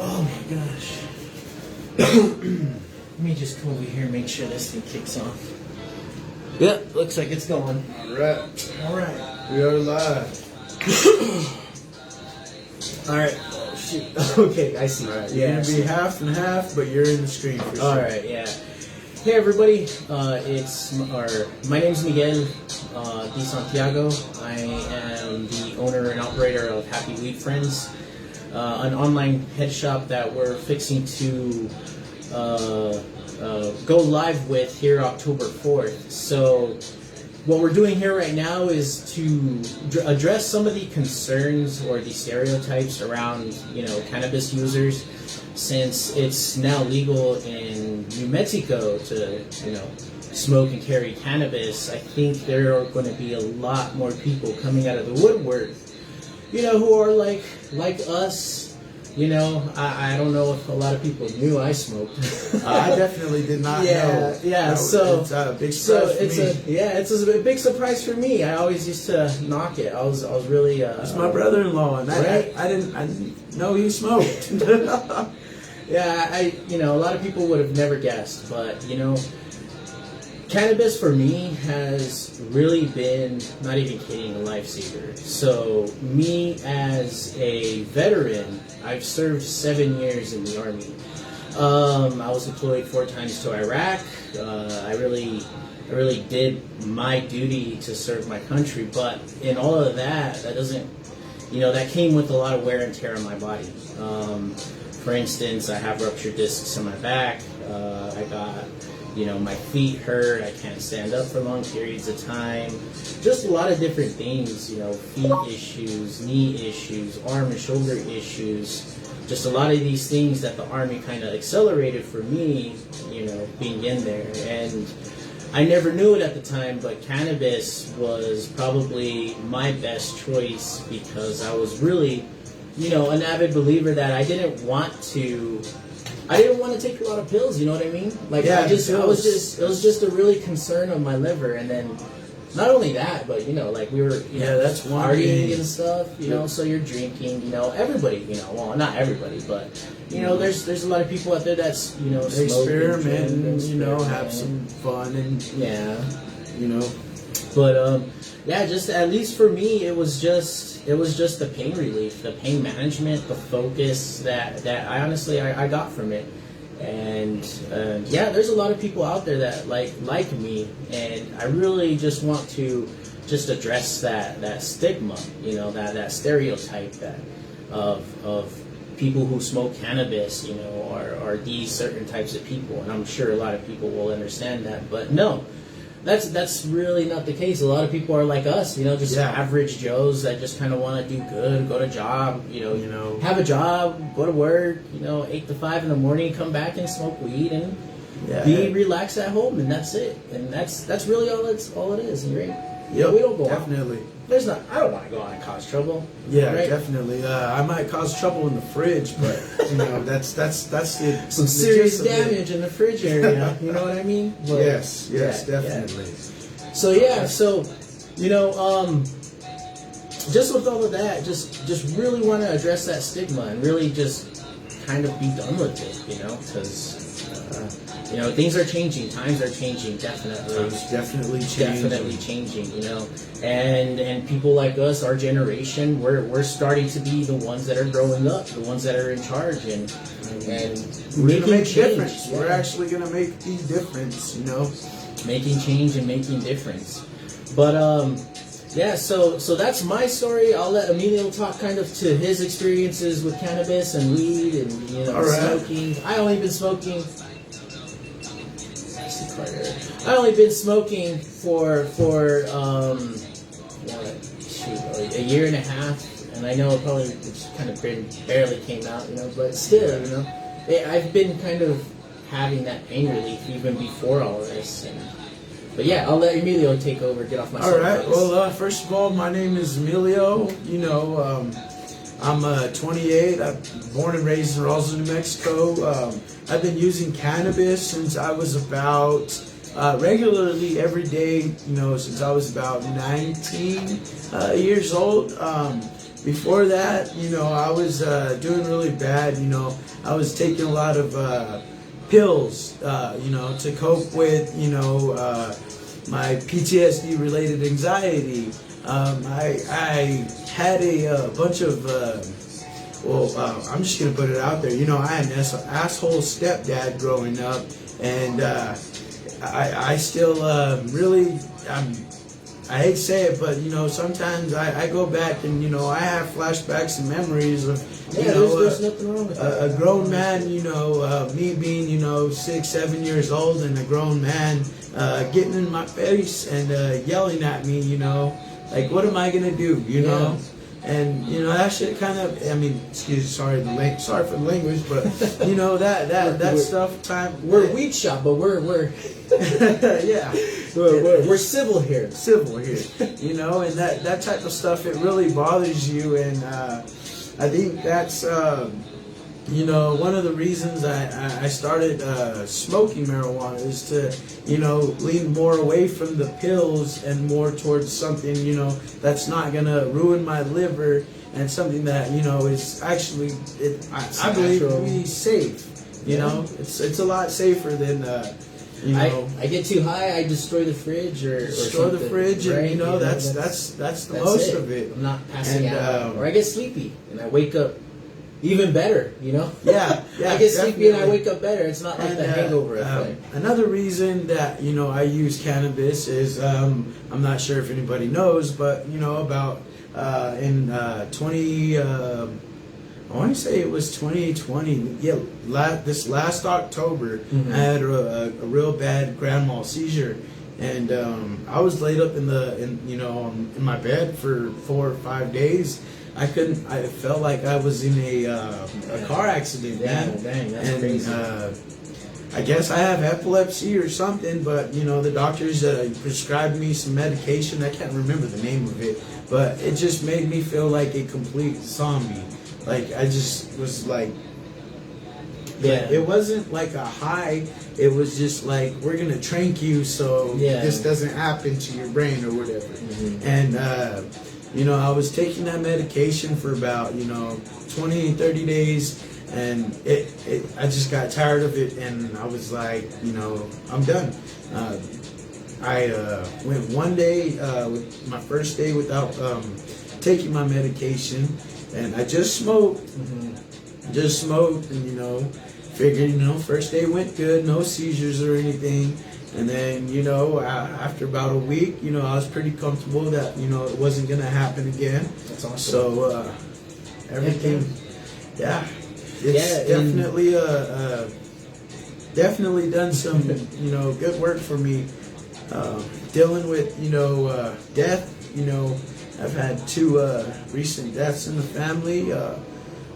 Oh my gosh. Let me just come over here and make sure this thing kicks off. Yep, looks like it's going. Alright. We are live. Alright. Oh, shoot. Okay, I see. Right. You're going to be half and half, but you're in the screen for sure. Alright, yeah. Hey everybody, my name's Miguel Di Santiago. I am the owner and operator of HappyWeedFriends, an online head shop that we're fixing to go live with here October 4th. So what we're doing here right now is to address some of the concerns or the stereotypes around, cannabis users, since it's now legal in New Mexico to, smoke and carry cannabis. I think there are going to be a lot more people coming out of the woodwork, who are like us. I don't know if a lot of people knew I smoked. I definitely did not know. Yeah. So it's a big surprise for me. It's a big surprise for me. I always used to knock it. I was really. It's my brother-in-law, and right? I didn't know you smoked. Yeah, a lot of people would have never guessed, but cannabis for me has really been, not even kidding, a lifesaver. So me as a veteran, I've served 7 years in the Army. I was deployed 4 times to Iraq. I really did my duty to serve my country, but in all of that doesn't, that came with a lot of wear and tear on my body. For instance, I have ruptured discs in my back. I got, my feet hurt. I can't stand up for long periods of time. Just a lot of different things, feet issues, knee issues, arm and shoulder issues. Just a lot of these things that the Army kind of accelerated for me, being in there. And I never knew it at the time, but cannabis was probably my best choice because I was really, an avid believer that I didn't want to take a lot of pills, you know what I mean? Like, yeah, it was just a really concern of my liver. And then not only that, but we were that's partying and stuff, so you're drinking, everybody, well, not everybody, but there's a lot of people out there that's they experiment and have some fun and but just at least for me, it was just the pain relief, the pain management, the focus that I honestly I got from it. And there's a lot of people out there that like me, and I really just want to just address that stigma, that stereotype that of people who smoke cannabis, are these certain types of people. And I'm sure a lot of people will understand that, but no. That's really not the case. A lot of people are like us, average Joes that just kind of want to do good, go to job, have a job, go to work, 8 to 5 in the morning, come back and smoke weed and be relaxed at home, and that's it. And that's really all it is, right? Yeah, we don't go definitely. I don't want to go out and cause trouble. Yeah, right? Definitely. I might cause trouble in the fridge, but that's it. Some serious damage in the fridge area. You know what I mean? But, yes, definitely. Yeah. So just with all of that, just really want to address that stigma and really just kind of be done with it, because things are changing, times are changing, definitely changing, and people like us, our generation, we're starting to be the ones that are growing up, the ones that are in charge, and we're gonna make a difference. We're actually gonna make the difference, making change and making difference. But so that's my story. I'll let Emilio talk kind of to his experiences with cannabis and weed and smoking. I only been smoking for a year and a half, and I know probably it's kind of barely came out, but still, I've been kind of having that pain relief even before all of this. But I'll let Emilio take over, get off my soapbox. All right. Well, first of all, my name is Emilio. I'm 28. I'm born and raised in Roswell, New Mexico. I've been using cannabis since I was about regularly every day, since I was about 19 years old. before that, I was doing really bad. I was taking a lot of pills, to cope with, my PTSD related anxiety. I had a bunch of, I'm just going to put it out there. I had an asshole stepdad growing up, and I still really, I hate to say it, but sometimes I go back and I have flashbacks and memories of there's nothing wrong with that. A grown man, me being 6-7 years old, and a grown man getting in my face and yelling at me, like, what am I gonna do, And that shit kind of, sorry for the language, but that stuff time. We're a weed shop, but we're yeah, we're civil here. And that type of stuff, it really bothers you, and I think that's one of the reasons I started smoking marijuana is to lean more away from the pills and more towards something that's not gonna ruin my liver, and something that is actually I believe to be safe. It's a lot safer than I get too high, I destroy the fridge or destroy the fridge, right? and that's the most of it. I'm not passing out, or I get sleepy and I wake up even better. Yeah, I get sleepy and I wake up better. It's not like the hangover effect. Another reason that I use cannabis is I'm not sure if anybody knows, but about in 20. I want to say it was 2020. Yeah, this last October, I had a real bad grand mal seizure, and I was laid up in my bed for 4 or 5 days. I couldn't. I felt like I was in a car accident. Dang, that's crazy. I guess I have epilepsy or something, but the doctors prescribed me some medication. I can't remember the name of it, but it just made me feel like a complete zombie. Like I just was like, it wasn't like a high. It was just like, we're gonna trank you so this doesn't happen to your brain or whatever. And I was taking that medication for about 20, 30 days, and I just got tired of it, and I was like, I'm done. I went one day, with my first day without taking my medication, and I just smoked, and figured, first day went good, no seizures or anything. And then, after about a week, I was pretty comfortable that, it wasn't going to happen again. That's awesome. So, everything, it's definitely done some, good work for me. Dealing with, death, I've had 2 recent deaths in the family.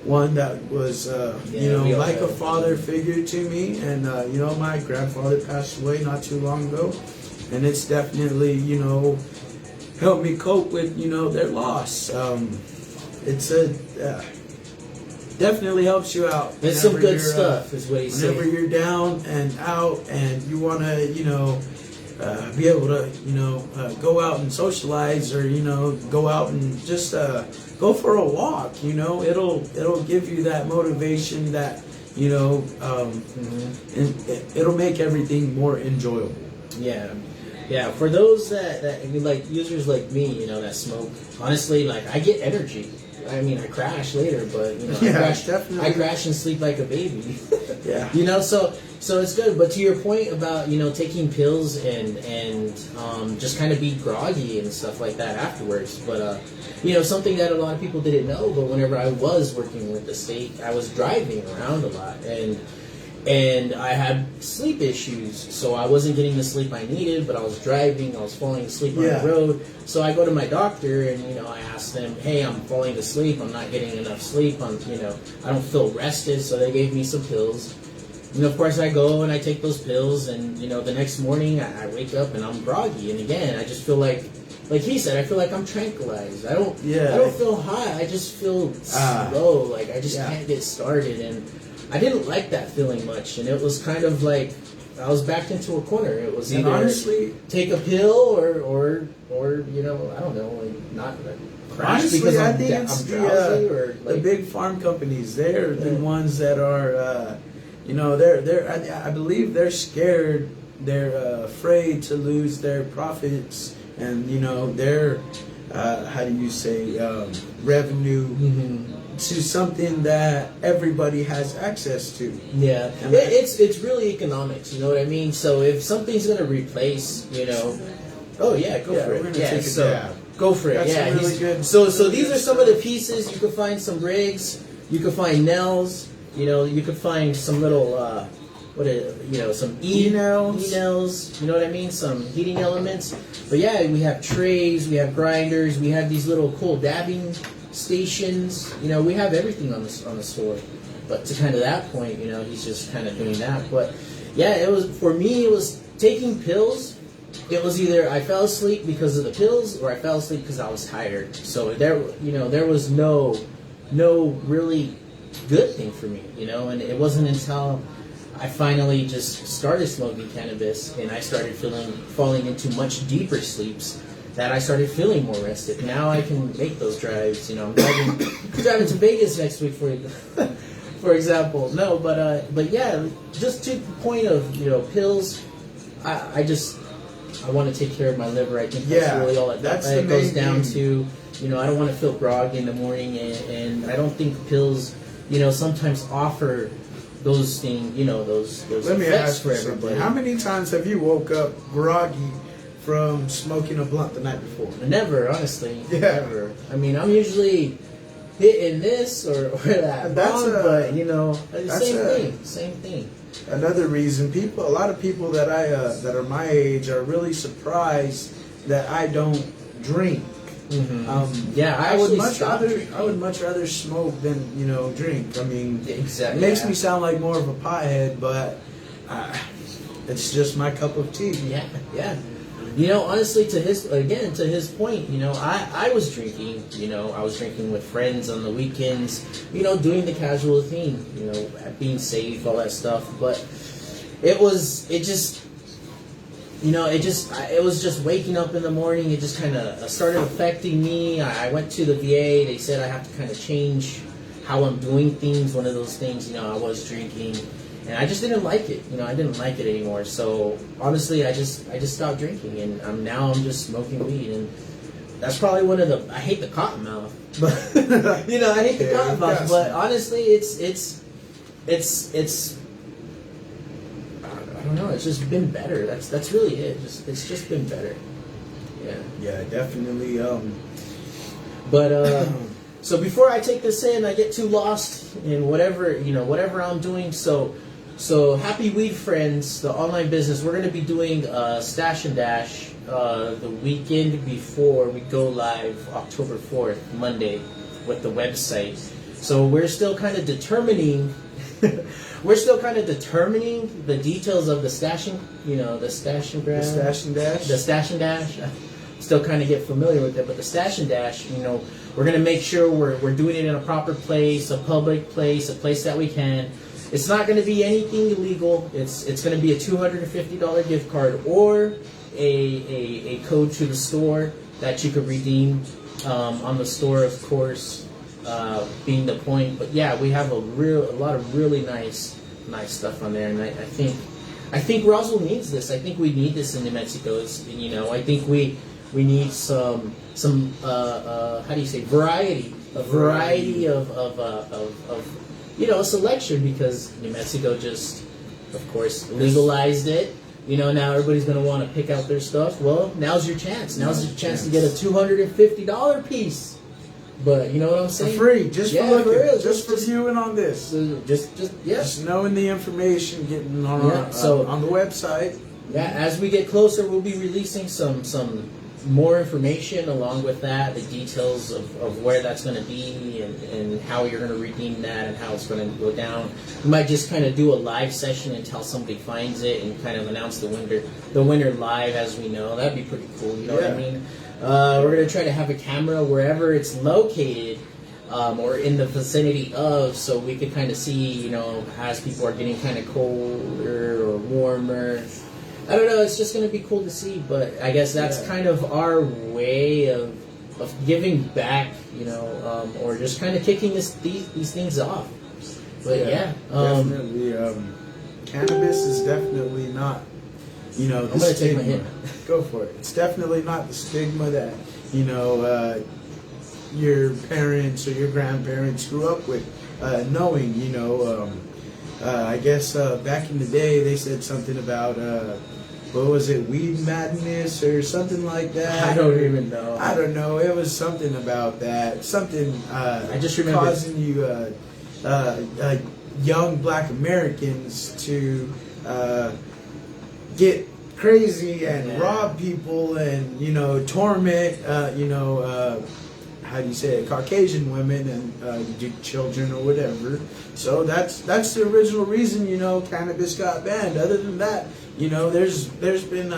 One that was, like a father figure to me, and my grandfather passed away not too long ago, and it's definitely helped me cope with their loss. It's definitely helps you out. It's some good stuff, is what he's saying. Whenever you're down and out, and you want to be able to go out and socialize, or go out and just go for a walk. It'll give you that motivation that and it'll make everything more enjoyable. Yeah. For those that like users like me, that smoke, honestly, like I get energy. I mean, I crash later, but I crash and sleep like a baby. So it's good. But to your point about taking pills and just kind of be groggy and stuff like that afterwards. But something that a lot of people didn't know. But whenever I was working with the state, I was driving around a lot, and I had sleep issues, so I wasn't getting the sleep I needed, but I was driving, I was falling asleep on the road. So I go to my doctor, and I ask them, hey, I'm falling asleep, I'm not getting enough sleep, I don't feel rested. So they gave me some pills, and of course I go and I take those pills, and the next morning I wake up and I'm groggy, and again I just feel like he said, I feel like I'm tranquilized. I don't feel high, I just feel slow, like I just can't get started. And I didn't like that feeling much, and it was kind of like I was backed into a corner. It was either honestly, take a pill or I don't know, like not crash Honestly, because I think I'm it's drowsy or the big farm companies. They're the ones that are, I believe they're scared. They're afraid to lose their profits, and their, how do you say, revenue to something that everybody has access to. Yeah, And it's really economics. You know what I mean? So if something's gonna replace, oh yeah, go for we're it. gonna Yeah, take a so dab. go for it. Got Yeah, some really good. So these are some of the pieces. You can find some rigs. You can find nails. You could find some little some E-nails. You know what I mean? Some heating elements. But yeah, we have trays. We have grinders. We have these little cool dabbing stations. We have everything on the store. But to kind of that point, he's just kind of doing that. But yeah, it was for me. It was taking pills. It was either I fell asleep because of the pills, or I fell asleep because I was tired. So there was no really good thing for me, and it wasn't until I finally just started smoking cannabis and I started falling into much deeper sleeps that I started feeling more rested. Now I can make those drives. I'm driving to Vegas next week for example. No, but yeah, just to the point of pills. I want to take care of my liver. I think that's really all it goes down to. I don't want to feel groggy in the morning, and I don't think pills, sometimes offer those things, those Let me effects ask for you everybody. something. How many times have you woke up groggy from smoking a blunt the night before? Never, honestly. Yeah. Never. I mean, I'm usually hitting this or that. But same thing. Another reason a lot of people that are my age are really surprised that I don't drink. I would much rather smoke than drink. I mean, exactly. It makes me sound like more of a pothead, but it's just my cup of tea. Yeah. Honestly, to his point, I was drinking. I was drinking with friends on the weekends. Doing the casual thing. Being safe, all that stuff. But it was just waking up in the morning. It just kind of started affecting me. I went to the VA. They said I have to kind of change how I'm doing things. One of those things, I was drinking, and I just didn't like it. I didn't like it anymore. So honestly, I just stopped drinking, and I'm just smoking weed. And that's probably one of the. I hate the cotton mouth, but I hate the cotton mouth. But honestly, it's. I don't know. It's just been better. That's really it. It's just been better. Yeah. Yeah, definitely. But so before I take this in, I get too lost in whatever I'm doing. So HappyWeedFriends, the online business, we're going to be doing Stash and Dash the weekend before we go live, October 4th, Monday, with the website. So we're still kind of determining. We're still kind of determining the details of the stashing, the stash and dash. The stash and dash. Still kind of get familiar with it, but the stash and dash, we're going to make sure we're doing it in a proper place, a public place, a place that we can. It's not going to be anything illegal. It's going to be a $250 gift card or a code to the store that you could redeem on the store, of course. Being the point, but yeah, we have a lot of really nice stuff on there, and I think Roswell needs this. I think we need this in New Mexico. I think we need some how do you say variety, a variety of selection, because New Mexico just, of course, legalized it. Now everybody's going to want to pick out their stuff. Well, now's your chance. Now's your chance to get a $250 piece. But you know what I'm saying? For free, just for looking, real, just for viewing on this. Just knowing the information, getting on on the website. Yeah, as we get closer, we'll be releasing some more information along with that, the details of where that's going to be and how you're going to redeem that and how it's going to go down. We might just kind of do a live session until somebody finds it and kind of announce the winner live as we know. That'd be pretty cool. You know what I mean? We're going to try to have a camera wherever it's located or in the vicinity of, so we could kind of see, as people are getting kind of colder or warmer. I don't know, it's just going to be cool to see, but I guess that's kind of our way of of giving back, or just kind of kicking these things off. But definitely, cannabis is definitely not, the I'm gonna take my hit. Go for it. It's definitely not the stigma that your parents or your grandparents grew up with, knowing. I guess back in the day they said something about what was it, weed madness or something like that. I don't even know. I don't know. It was something about that. Something I just remember causing you young Black Americans to get crazy and rob people and torment how do you say it, Caucasian women and children or whatever. So that's the original reason cannabis got banned. Other than that, there's been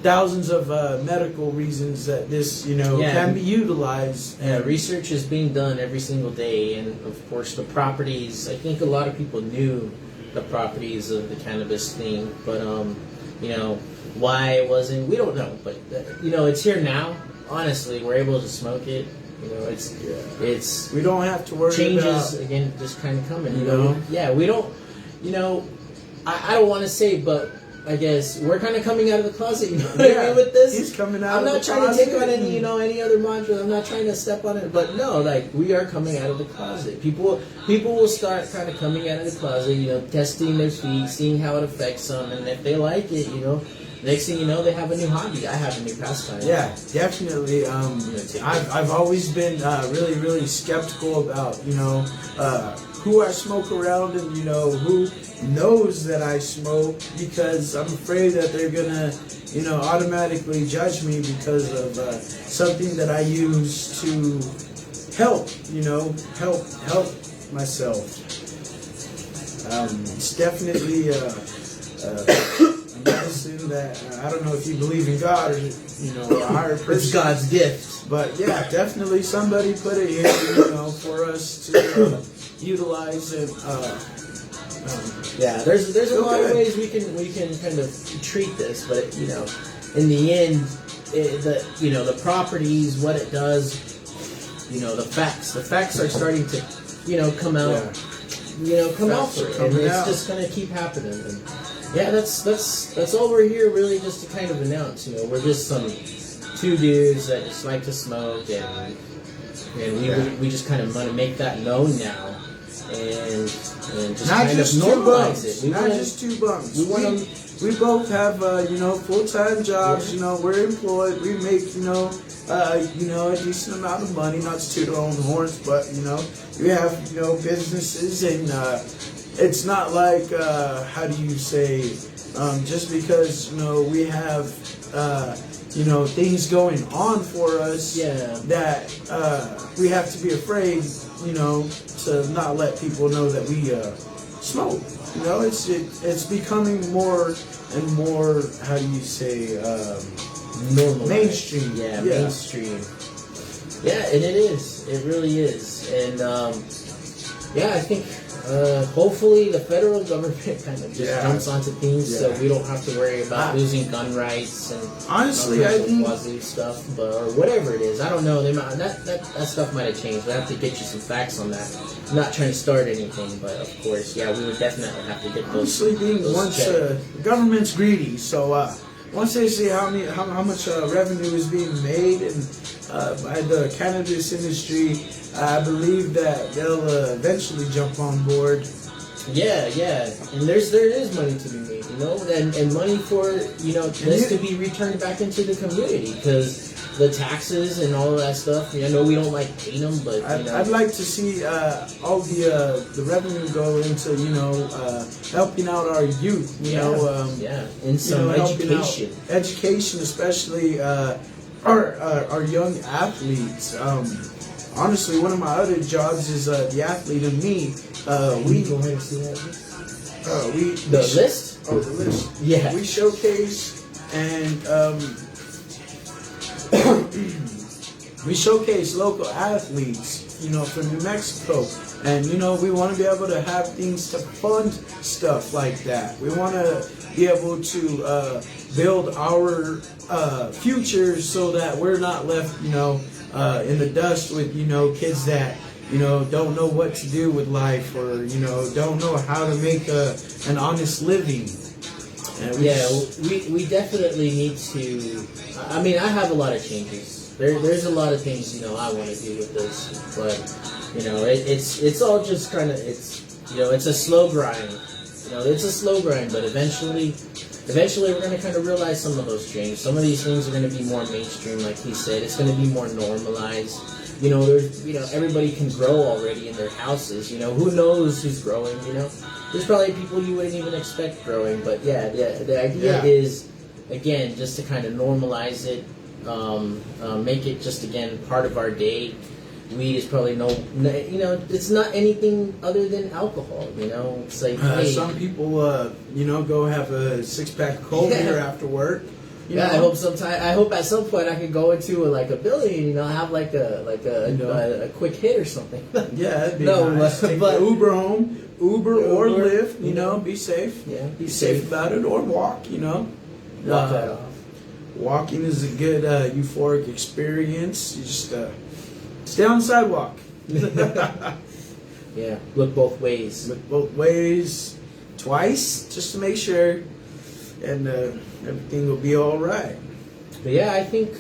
thousands of medical reasons that this can be utilized. Yeah, research is being done every single day, and of course the properties. I think a lot of people knew the properties of the cannabis thing, but why it wasn't, we don't know. But it's here now. Honestly, we're able to smoke it. It's we don't have to worry changes about again, just kind of coming. Yeah, we don't. I don't want to say, but I guess we're kind of coming out of the closet. You know what I mean with this? He's coming out. I'm not trying to take on any other mantra. I'm not trying to step on it, but no, like we are coming out of the closet. People will start kind of coming out of the closet. Testing their feet, seeing how it affects them, and if they like it, next thing you know, they have a new hobby. I have a new pastime. Yeah, definitely. I've always been really, really skeptical about, who I smoke around and, who knows that I smoke, because I'm afraid that they're going to, automatically judge me because of something that I use to help, help myself. It's definitely medicine that I don't know if you believe in God or a higher person. It's God's gift, but yeah, definitely somebody put it here, for us to utilize and. There's a lot of ways we can kind of treat this, but in the end, the properties, what it does, the facts are starting to come out, come out for it, and it's just gonna keep happening. And, yeah, that's all we're here really just to kind of announce. We're just some two dudes that just like to smoke, and we just kind of want to make that known now, and just not kind just of normalize it. Just two bums. We both have full-time jobs. We're employed. We make a decent amount of money. Not to toot our own horns, but we have businesses and. It's not like, how do you say, just because, we have, things going on for us, that we have to be afraid, to not let people know that we smoke. It's becoming more and more, how do you say, normal, mainstream. Yeah, mainstream. Yeah, and it is. It really is. And, I think... hopefully the federal government kind of just jumps onto things so we don't have to worry about losing gun rights and honestly I think stuff, or whatever it is. I don't know. That stuff might have changed. We have to get you some facts on that. I'm not trying to start anything, but of course, we would definitely have to get those. Honestly, once the government's greedy, so once they see how much revenue is being made and by the cannabis industry, I believe that they'll eventually jump on board. Yeah, and there is money to be made, and money for this to be returned back into the community, because the taxes and all of that stuff. I know we don't like paying them, but I'd like to see all the revenue go into helping out our youth. In some education, especially our young athletes. Honestly, one of my other jobs is the athlete in me. We go ahead and see that. The list. Oh, the list. Yeah. We showcase and we showcase local athletes from New Mexico. And, we want to be able to have things to fund stuff like that. We want to be able to build our future so that we're not left, in the dust with, kids that, don't know what to do with life, or, don't know how to make an honest living. We definitely need to. I mean, I have a lot of changes. There's a lot of things I want to do with this, but it's all just kind of it's a slow grind. It's a slow grind, but eventually we're going to kind of realize some of those changes. Some of these things are going to be more mainstream, like he said. It's going to be more normalized. There's everybody can grow already in their houses. Who knows who's growing? There's probably people you wouldn't even expect growing. But the idea is, again, just to kind of normalize it, make it just again part of our day. Weed is probably it's not anything other than alcohol. It's like hey, some people go have a 6-pack of cold beer after work. I hope at some point I could go into a building and have like a quick hit or something. Yeah, it'd be nice. Take the Uber home, or Lyft. Be safe. Yeah, be safe about it, or walk. Walk that off. Walking is a good euphoric experience. You just stay on the sidewalk. Yeah, look both ways. Look both ways, twice, just to make sure, and everything will be all right. But yeah, I think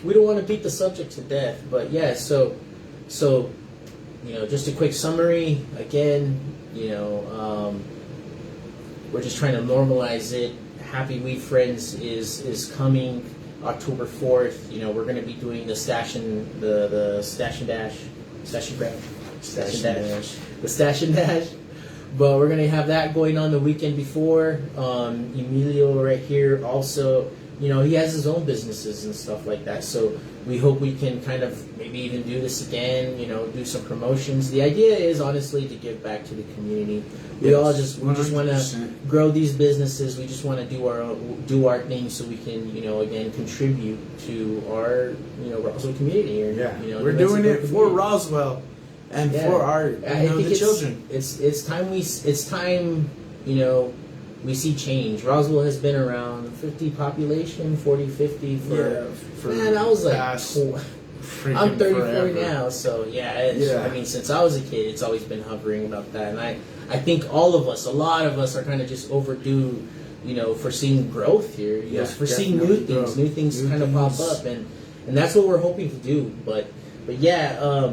we don't want to beat the subject to death. But yeah, so just a quick summary again. We're just trying to normalize it. Happy Weed Friends is coming October 4th. We're going to be doing the Stash and Dash. But we're going to have that going on the weekend before. Emilio right here also, he has his own businesses and stuff like that. So we hope we can kind of maybe even do this again, do some promotions. The idea is honestly to give back to the community. We just want to grow these businesses. We just want to do our thing so we can, again, contribute to our, Roswell community. We're doing it for Roswell. And for our, the children. It's time we see change. Roswell has been around 50 population, 40, 50 for man, I was like, I'm 34 forever. now, so I mean, since I was a kid, it's always been hovering about that, and I think a lot of us are kind of just overdue, for seeing growth here, for seeing new things kind of pop up, and that's what we're hoping to do, but yeah.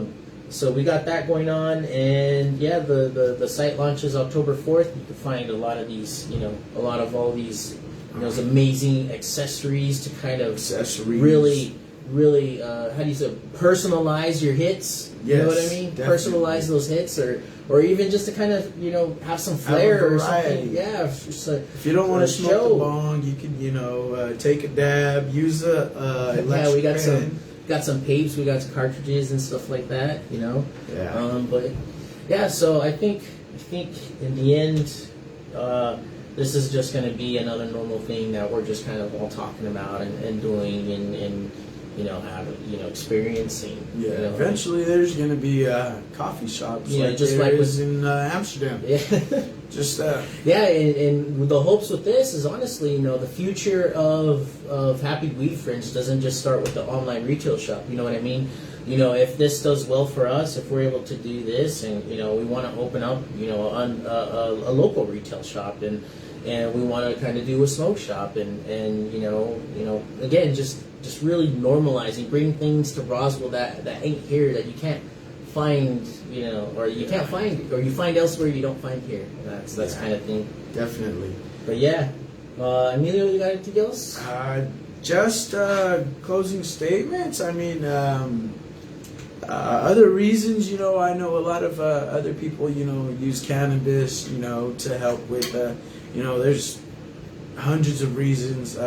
So we got that going on, and the site launches October 4th. You can find a lot of these, a lot of all these, those amazing accessories to kind of really, how do you say, personalize your hits. You know what I mean? Definitely. Personalize those hits, or even just to kind of, have some flair or something. Yeah. If you don't want to smoke the bong, you can, take a dab, use a electric we got pen. Got some papes, we got some cartridges and stuff like that, but so I think in the end, this is just going to be another normal thing that we're just kind of all talking about and doing and experiencing. Yeah. Eventually, there's going to be coffee shops like just there like is in Amsterdam. Yeah. Just and the hopes with this is honestly, the future of Happy Weed Friends doesn't just start with the online retail shop. You know what I mean? If this does well for us, if we're able to do this, and we want to open up, a local retail shop, and we want to kind of do a smoke shop, and again, just really normalizing, bring things to Roswell that ain't here, that you can't find, or you can't find, or you find elsewhere you don't find here. That's kind of thing. Definitely. But Emilio, you got anything else? Just closing statements. I mean, other reasons, I know a lot of other people, use cannabis, to help with, there's hundreds of reasons,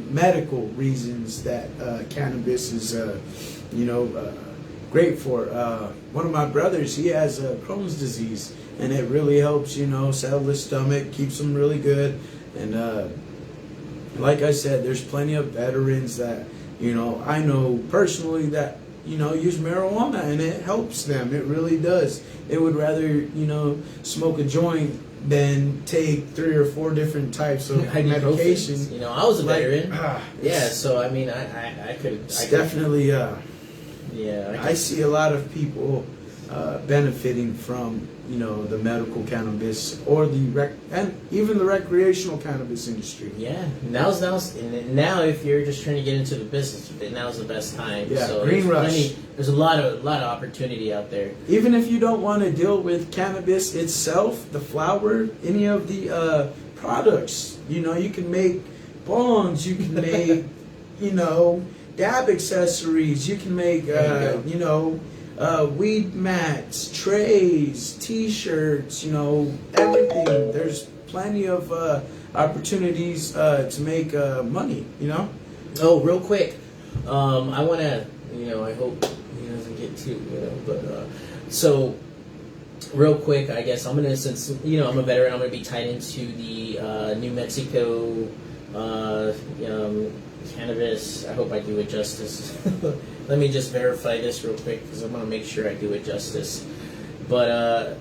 medical reasons that cannabis is, great for. One of my brothers, he has Crohn's disease, and it really helps, settle the stomach, keeps him really good. And like I said, there's plenty of veterans that, I know personally that use marijuana, and it helps them. It really does. They would rather, smoke a joint than take 3 or 4 different types of medication. I was a veteran. So I mean, I could definitely. Yeah, I see a lot of people benefiting from the medical cannabis or and even the recreational cannabis industry. Yeah, now if you're just trying to get into the business, now's the best time. Yeah, so green rush. There's a lot of opportunity out there. Even if you don't want to deal with cannabis itself, the flower, any of the products, you can make bongs, you can make, dab accessories, you can make, weed mats, trays, T-shirts, everything. There's plenty of opportunities to make money, Oh, real quick, I want to, I hope he doesn't get too, but so real quick, I guess I'm gonna, since I'm a veteran, I'm gonna be tied into the New Mexico cannabis. I hope I do it justice. Let me just verify this real quick because I want to make sure I do it justice. But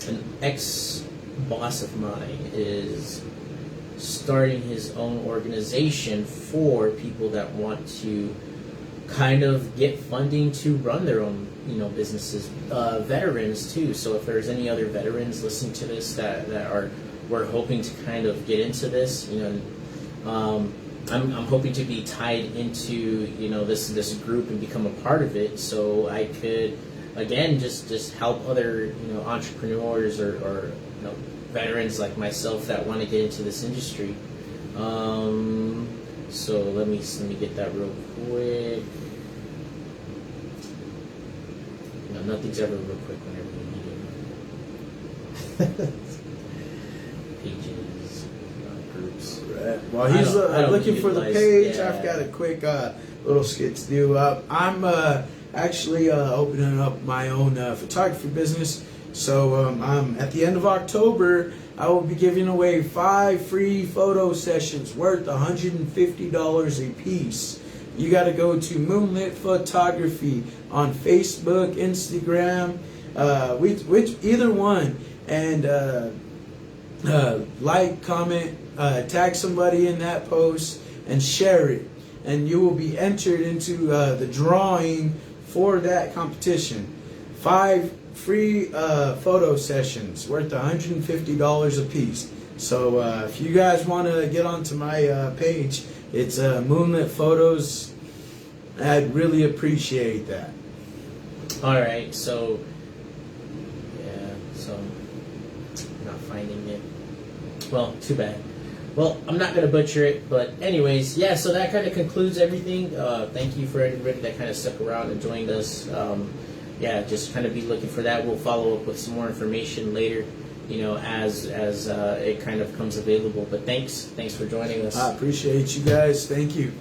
an ex-boss of mine is starting his own organization for people that want to kind of get funding to run their own, businesses. Veterans too. So if there's any other veterans listening to this that we're hoping to kind of get into this, I'm hoping to be tied into this group and become a part of it, so I could again just help other entrepreneurs or veterans like myself that want to get into this industry. So let me get that real quick. Nothing's ever real quick whenever you need it. Pages, groups. Right. While he's looking for the page, I've got a quick little skit to do. I'm actually opening up my own photography business. So at the end of October, I will be giving away 5 free photo sessions worth $150 a piece. You got to go to Moonlit Photography on Facebook, Instagram, which either one, and like, comment, tag somebody in that post, and share it, and you will be entered into the drawing for that competition. 5 free photo sessions worth $150 a piece. So if you guys want to get onto my page, it's Moonlit Photos. I'd really appreciate that. All right, so I'm not finding it. Well, too bad. Well, I'm not going to butcher it, but anyways, so that kind of concludes everything. Thank you for everybody that kind of stuck around and joined us. Just kind of be looking for that. We'll follow up with some more information later, as it kind of comes available. But thanks for joining us. I appreciate you guys. Thank you.